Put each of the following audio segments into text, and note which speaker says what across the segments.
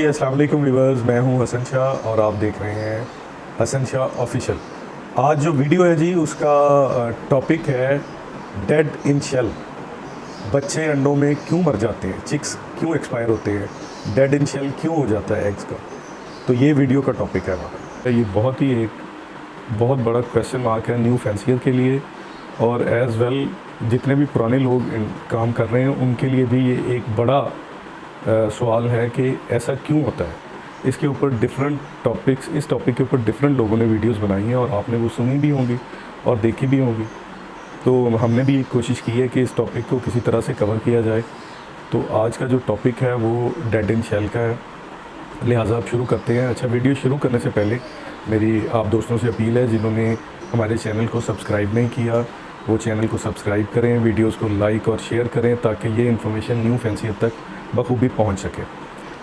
Speaker 1: अस्सलाम वालेकुम व्यूअर्स, मैं हूं हसन शाह और आप देख रहे हैं हसन शाह ऑफिशियल। आज जो वीडियो है जी उसका टॉपिक है डेड इन शेल। बच्चे अंडों में क्यों मर जाते हैं, चिक्स क्यों एक्सपायर होते हैं, डेड इन शेल क्यों हो जाता है एग्स का। तो ये वीडियो का टॉपिक है हमारा। ये बहुत बड़ा क्वेश्चन मार्क है न्यू फैंसियर के लिए और एज़ वेल जितने भी पुराने लोग काम कर रहे हैं उनके लिए भी ये एक बड़ा सवाल है कि ऐसा क्यों होता है। इसके ऊपर इस टॉपिक के ऊपर डिफरेंट लोगों ने वीडियोस बनाई हैं और आपने वो सुनी भी होंगी और देखी भी होंगी। तो हमने भी कोशिश की है कि इस टॉपिक को किसी तरह से कवर किया जाए। तो आज का जो टॉपिक है वो डेड इन शेल का है, लिहाजा आप शुरू करते हैं। अच्छा, वीडियो शुरू करने से पहले मेरी आप दोस्तों से अपील है, जिन्होंने हमारे चैनल को सब्सक्राइब नहीं किया वो चैनल को सब्सक्राइब करें, वीडियोस को लाइक और शेयर करें ताकि ये इन्फॉर्मेशन न्यू फैंसियर तक बखूबी पहुंच सके।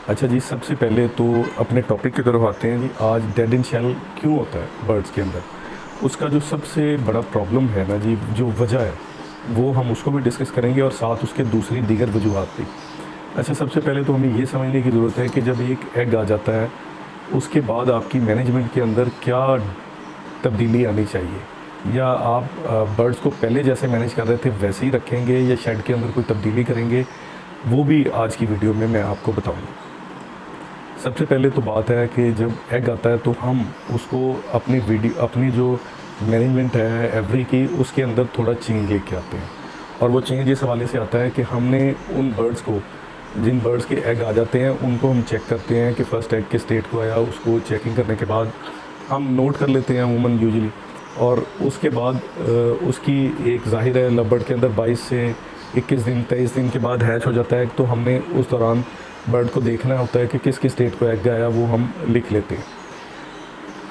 Speaker 1: अच्छा जी, सबसे पहले तो अपने टॉपिक की तरफ आते हैं जी। आज डेड इन शेल क्यों होता है बर्ड्स के अंदर, उसका जो सबसे बड़ा प्रॉब्लम है ना जी, जो वजह है वो हम उसको भी डिस्कस करेंगे और साथ उसके दूसरी दीगर वजूहात भी। अच्छा, सबसे पहले तो हमें ये समझने की ज़रूरत है कि जब एक एग आ जाता है उसके बाद आपकी मैनेजमेंट के अंदर क्या तब्दीली आनी चाहिए, या आप बर्ड्स को पहले जैसे मैनेज कर रहे थे वैसे ही रखेंगे या शेड के अंदर कोई तब्दीली करेंगे, वो भी आज की वीडियो में मैं आपको बताऊंगा। सबसे पहले तो बात है कि जब एग आता है तो हम उसको अपनी जो मैनेजमेंट है एवरी की, उसके अंदर थोड़ा चेंज लेके आते हैं। और वो चेंज इस हवाले से आता है कि हमने उन बर्ड्स को, जिन बर्ड्स के एग आ जाते हैं उनको हम चेक करते हैं कि फ़र्स्ट एग के स्टेट को आया। उसको चेकिंग करने के बाद हम नोट कर लेते हैं अमूमन यूजुअली, और उसके बाद उसकी एक ज़ाहिर है लबर्ड के अंदर 22 से 21 दिन 23 दिन के बाद हैच हो जाता है। तो हमने उस दौरान बर्ड को देखना होता है कि किस किस स्टेट को एग आया, वो हम लिख लेते हैं।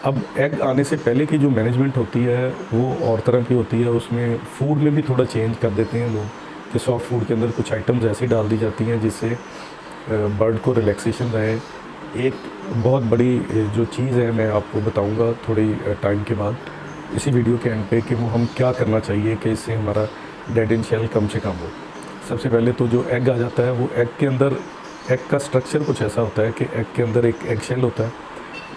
Speaker 1: अब एग आने से पहले की जो मैनेजमेंट होती है वो और तरह की होती है। उसमें फूड में भी थोड़ा चेंज कर देते हैं लोग कि सॉफ्ट फूड के अंदर कुछ आइटम्स ऐसी डाल दी जाती हैं जिससे बर्ड को रिलैक्सेशन रहे। एक बहुत बड़ी जो चीज़ है मैं आपको बताऊंगा थोड़ी टाइम के बाद इसी वीडियो के एंड पे कि वो हम क्या करना चाहिए कि इससे हमारा डेड इन शेल कम से कम हो। सबसे पहले तो जो एग आ जाता है वो एग के अंदर, एग का स्ट्रक्चर कुछ ऐसा होता है कि एग के अंदर एक एग शेल होता है।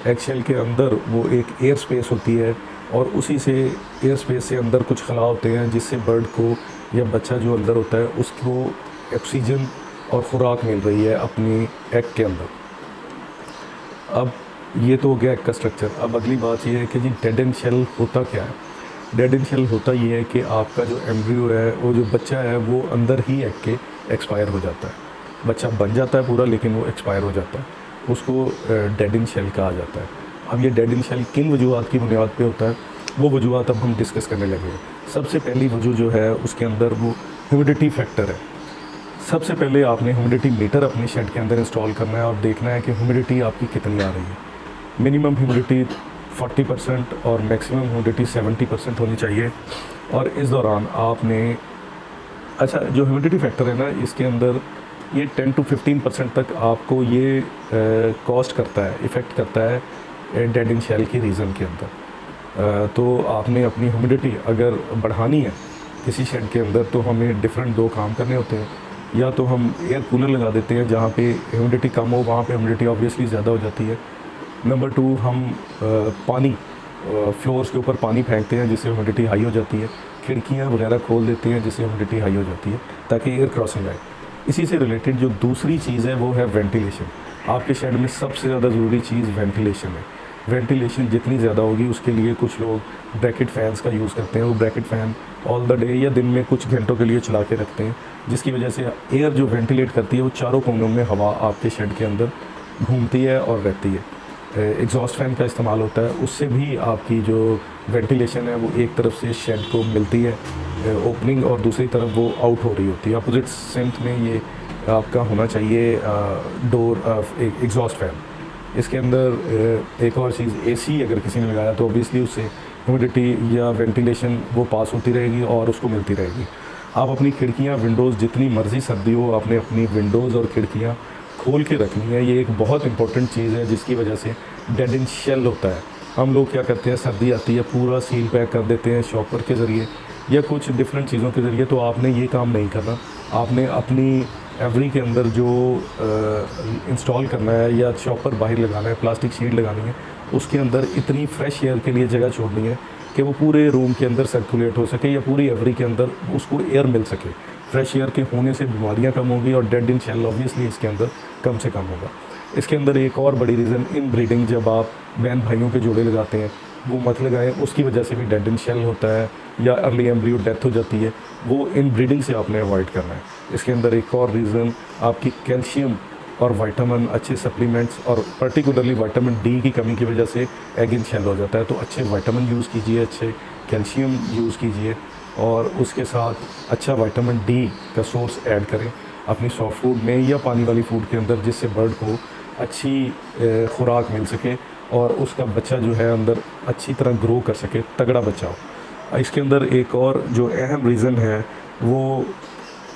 Speaker 1: एग शेल के अंदर वो एक एयर स्पेस होती है और उसी से एयर स्पेस से अंदर कुछ खला होते हैं जिससे बर्ड को या बच्चा जो अंदर होता है उसको ऑक्सीजन और ख़ुराक मिल रही है अपनी एग के अंदर। अब ये तो हो गया एग का स्ट्रक्चर। अब अगली बात ये है कि जी डेड इन शेल होता क्या है। डेड इन शेल होता ये है कि आपका जो एम्ब्रियो है, वो जो बच्चा है, वो अंदर ही एग के एक्सपायर हो जाता है। बच्चा बन जाता है पूरा लेकिन वो एक्सपायर हो जाता है, उसको डेड इन शेल कहा जाता है। अब ये डेड इन शेल किन वजूहात की बुनियाद पे होता है वो वजूहात अब हम डिस्कस करने लगे हैं। सबसे पहली वजह जो है उसके अंदर वो ह्यूमिडिटी फैक्टर है। सबसे पहले आपने ह्यूमिडिटी मीटर अपने शेड के अंदर इंस्टॉल करना है और देखना है कि ह्यूमिडिटी आपकी कितनी आ रही है। मिनिमम ह्यूमिडिटी 40% और मैक्सिमम ह्यूमिडिटी 70% होनी चाहिए। और इस दौरान आपने, अच्छा जो ह्यूमिडिटी फैक्टर है ना, इसके अंदर ये 10 to 15% तक आपको ये कॉस्ट करता है, इफ़ेक्ट करता है डेड इन शेल की रीज़न के अंदर। तो आपने अपनी ह्यूमिडिटी अगर बढ़ानी है किसी शेड के अंदर तो हमें डिफरेंट दो काम करने होते हैं। या तो हम एयर कूलर लगा देते हैं जहाँ पे ह्यूमिडिटी कम हो, वहाँ पे ह्यूमिडिटी ऑब्वियसली ज़्यादा हो जाती है। नंबर 2, हम पानी फ्लोर्स के ऊपर पानी फेंकते हैं जिससे ह्यूमिडिटी हाई हो जाती है। खिड़कियाँ वगैरह खोल देते हैं जिससे ह्यूमिडिटी हाई हो जाती है ताकि एयर क्रॉसिंग आए। इसी से रिलेटेड जो दूसरी चीज़ है वो है वेंटिलेशन। आपके शेड में सबसे ज़्यादा ज़रूरी चीज़ वेंटिलेशन है। वेंटिलेशन जितनी ज़्यादा होगी उसके लिए कुछ लोग ब्रैकेट फ़ैन्स का यूज़ करते हैं। वो bracket fan all the day या दिन में कुछ घंटों के लिए चला के रखते हैं जिसकी वजह से एयर जो वेंटिलेट करती है वो चारों कोनों में हवा आपके शेड के अंदर घूमती है और रहती है। एग्जॉस्ट फैन का इस्तेमाल होता है, उससे भी आपकी जो वेंटिलेशन है वो एक तरफ से शेड को मिलती है ओपनिंग और दूसरी तरफ वो आउट हो रही होती है। अपोजिट सेंथ में ये आपका होना चाहिए डोर एग्जॉस्ट फैन। इसके अंदर एक और चीज़, एसी अगर किसी ने लगाया तो ऑब्वियसली उससे ह्यूमिडिटी या वेंटिलेशन वो पास होती रहेगी और उसको मिलती रहेगी। आप अपनी खिड़कियाँ, विंडोज़ जितनी मर्ज़ी सर्दी हो आपने अपनी विंडोज़ और खिड़कियाँ खोल के रखनी है। ये एक बहुत इंपॉर्टेंट चीज़ है जिसकी वजह से डेड इन शेल होता है। हम लोग क्या करते हैं, सर्दी आती है पूरा सील पैक कर देते हैं शॉपर के ज़रिए या कुछ डिफरेंट चीज़ों के ज़रिए। तो आपने ये काम नहीं करना। आपने अपनी एवरी के अंदर जो इंस्टॉल करना है या चॉपर बाहर लगाना है, प्लास्टिक शीट लगानी है, उसके अंदर इतनी फ्रेश एयर के लिए जगह छोड़नी है कि वो पूरे रूम के अंदर सर्कुलेट हो सके या पूरी एवरी के अंदर उसको एयर मिल सके। फ्रेश एयर के होने से बीमारियां कम होंगी और डेड इन शेल ऑब्वियसली इसके अंदर कम से कम होगा। इसके अंदर एक और बड़ी रीज़न, इन ब्रीडिंग जब आप बहन भाइयों के जोड़े लगाते हैं वो मत लगाएं, उसकी वजह से भी डेड इन शेल होता है या अर्ली एम्ब्रियो डेथ हो जाती है, वो इन ब्रीडिंग से आपने अवॉइड करना है। इसके अंदर एक और रीज़न, आपकी कैल्शियम और विटामिन अच्छे सप्लीमेंट्स और पर्टिकुलरली विटामिन डी की कमी की वजह से एग इन शेल हो जाता है। तो अच्छे विटामिन यूज़ कीजिए, अच्छे कैल्शियम यूज़ कीजिए और उसके साथ अच्छा विटामिन डी का सोर्स ऐड करें अपनी सॉफ्ट फूड में या पानी वाली फूड के अंदर, जिससे बर्ड को अच्छी खुराक मिल सके और उसका बच्चा जो है अंदर अच्छी तरह ग्रो कर सके, तगड़ा बच्चा हो। इसके अंदर एक और जो अहम रीज़न है वो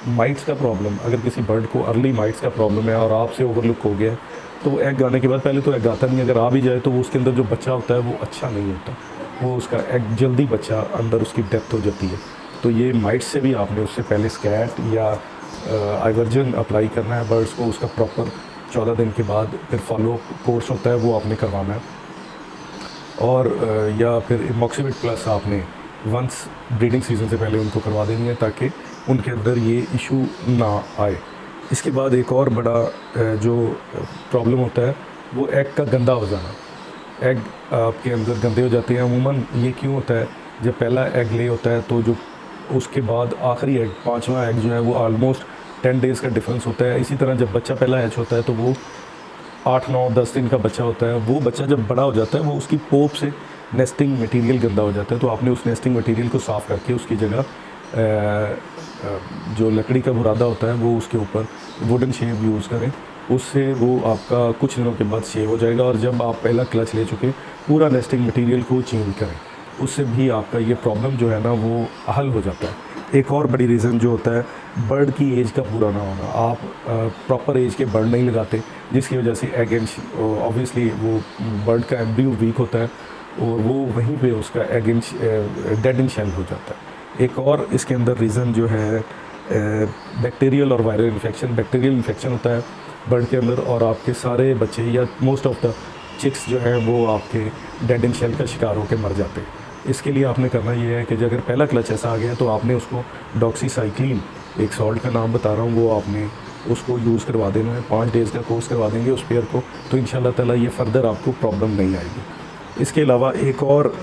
Speaker 1: माइट्स का प्रॉब्लम। अगर किसी बर्ड को अर्ली माइट्स का प्रॉब्लम है और आपसे ओवरलुक हो गया तो एग आने के बाद, पहले तो एग आता नहीं, अगर आ भी जाए तो वो उसके अंदर जो बच्चा होता है वो अच्छा नहीं होता, वो उसका एग जल्दी बच्चा अंदर उसकी डेथ हो जाती है। तो ये माइट्स से भी आपने उससे पहले स्कैट या आइवर्जन अप्लाई करना है बर्ड्स को, उसका प्रॉपर 14 दिन के बाद फिर फॉलो कोर्स होता है वो आपने करवाना है। और या फिर इमोक्सिविट प्लस आपने वंस ब्रीडिंग सीज़न से पहले उनको करवा देनी है ताकि उनके अंदर ये इशू ना आए। इसके बाद एक और बड़ा जो प्रॉब्लम होता है वो एग का गंदा हो जाना। एग आपके अंदर गंदे हो जाते हैं। अमूमन ये क्यों होता है, जब पहला एग ले होता है तो जो उसके बाद आखिरी एग, 5वां एग जो है वो ऑलमोस्ट 10 डेज़ का डिफरेंस होता है। इसी तरह जब बच्चा पहला हैच होता है तो वो 8, 9, 10 दिन का बच्चा होता है। वो बच्चा जब बड़ा हो जाता है वो उसकी पोप से नेस्टिंग मटेरियल गंदा हो जाता है। तो आपने उस नेस्टिंग मटेरियल को साफ़ करके उसकी जगह जो लकड़ी का बुरादा होता है वो उसके ऊपर वुडन शेव यूज़ करें, उससे वो आपका कुछ दिनों के बाद शेव हो जाएगा। और जब आप पहला क्लच ले चुके पूरा नेस्टिंग मटेरियल को चेंज करें, उससे भी आपका ये प्रॉब्लम जो है ना वो हल हो जाता है। एक और बड़ी रीज़न जो होता है बर्ड की एज का पूरा ना होना। आप प्रॉपर एज के बर्ड नहीं लगाते, जिसकी वजह से एग एंड ऑब्वियसली वो बर्ड का एम्ब्रियो वीक होता है और वो वहीं पे उसका egg in dead in shell हो जाता है। एक और इसके अंदर रीज़न जो है बैक्टीरियल और वायरल इन्फेक्शन। बैक्टीरियल इन्फेक्शन होता है बर्ड के अंदर और आपके सारे बच्चे या मोस्ट ऑफ द चिक्स जो हैं वो आपके डेड इन शेल का शिकार होकर मर जाते हैं। इसके लिए आपने करना ये है कि अगर पहला क्लच ऐसा आ गया तो आपने उसको डॉक्सीसाइक्लिन, एक सॉल्ट का नाम बता रहा हूँ, वो आपने उसको यूज़ करवा देना है। 5 डेज़ का कोर्स करवा देंगे उस पेयर को तो इंशाल्लाह ताला ये फ़र्दर आपको प्रॉब्लम नहीं आएगी। इसके अलावा एक और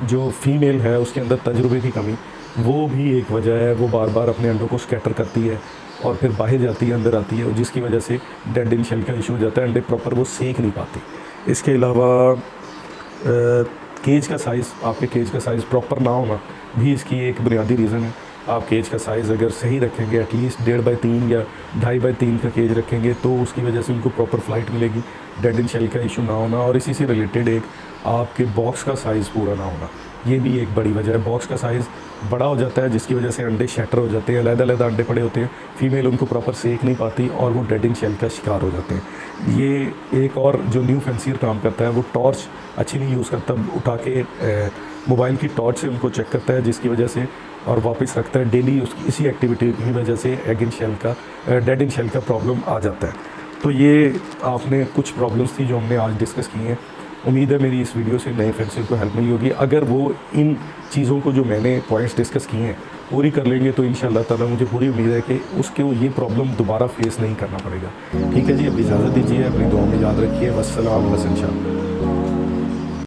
Speaker 1: जो फीमेल है उसके अंदर तजुर्बे की कमी, वो भी एक वजह है। वो बार बार अपने अंडों को स्कैटर करती है और फिर बाहर जाती है, अंदर आती है, जिसकी वजह से डेड इन शेल का इशू हो जाता है। अंडे प्रॉपर वो सेक नहीं पाती। इसके अलावा केज का साइज़, आपके केज का साइज़ प्रॉपर ना होना भी इसकी एक बुनियादी रीज़न है। आप केज का साइज़ अगर सही रखेंगे, एटलीस्ट 1.5 बाई 3 या 2.5 बाई 3 का केज रखेंगे तो उसकी वजह से उनको प्रॉपर फ्लाइट मिलेगी, डेड इन शेल का इशू ना होना। और इसी से रिलेटेड एक आपके बॉक्स का साइज़ पूरा ना होना, ये भी एक बड़ी वजह है। बॉक्स का साइज़ बड़ा हो जाता है जिसकी वजह से अंडे शैटर हो जाते हैं, अलग-अलग अंडे पड़े होते हैं, फीमेल उनको प्रॉपर सेक नहीं पाती और वो डेड इन शेल का शिकार हो जाते हैं। ये एक और जो न्यू फैंसियर काम करता है वो टॉर्च अच्छी नहीं यूज़ करता, उठा के मोबाइल की टॉर्च से उनको चेक करता है, जिसकी वजह से और वापस रखता है डेली। उसकी इसी एक्टिविटी की वजह से एग इन शेल का डेड इन शेल का प्रॉब्लम आ जाता है। तो ये आपने कुछ प्रॉब्लम्स थी जो हमने आज डिस्कस की हैं। उम्मीद है मेरी इस वीडियो से नए फैंसियर को हेल्प मिली होगी। अगर वो इन चीज़ों को जो मैंने पॉइंट्स डिस्कस किए हैं पूरी कर लेंगे तो इंशाल्लाह ताला मुझे पूरी उम्मीद है कि उसको ये प्रॉब्लम दोबारा फेस नहीं करना पड़ेगा। ठीक है जी, अब इजाज़त दीजिए, अपनी दुआ में याद रखिए। वस्सलाम, हसन शाह।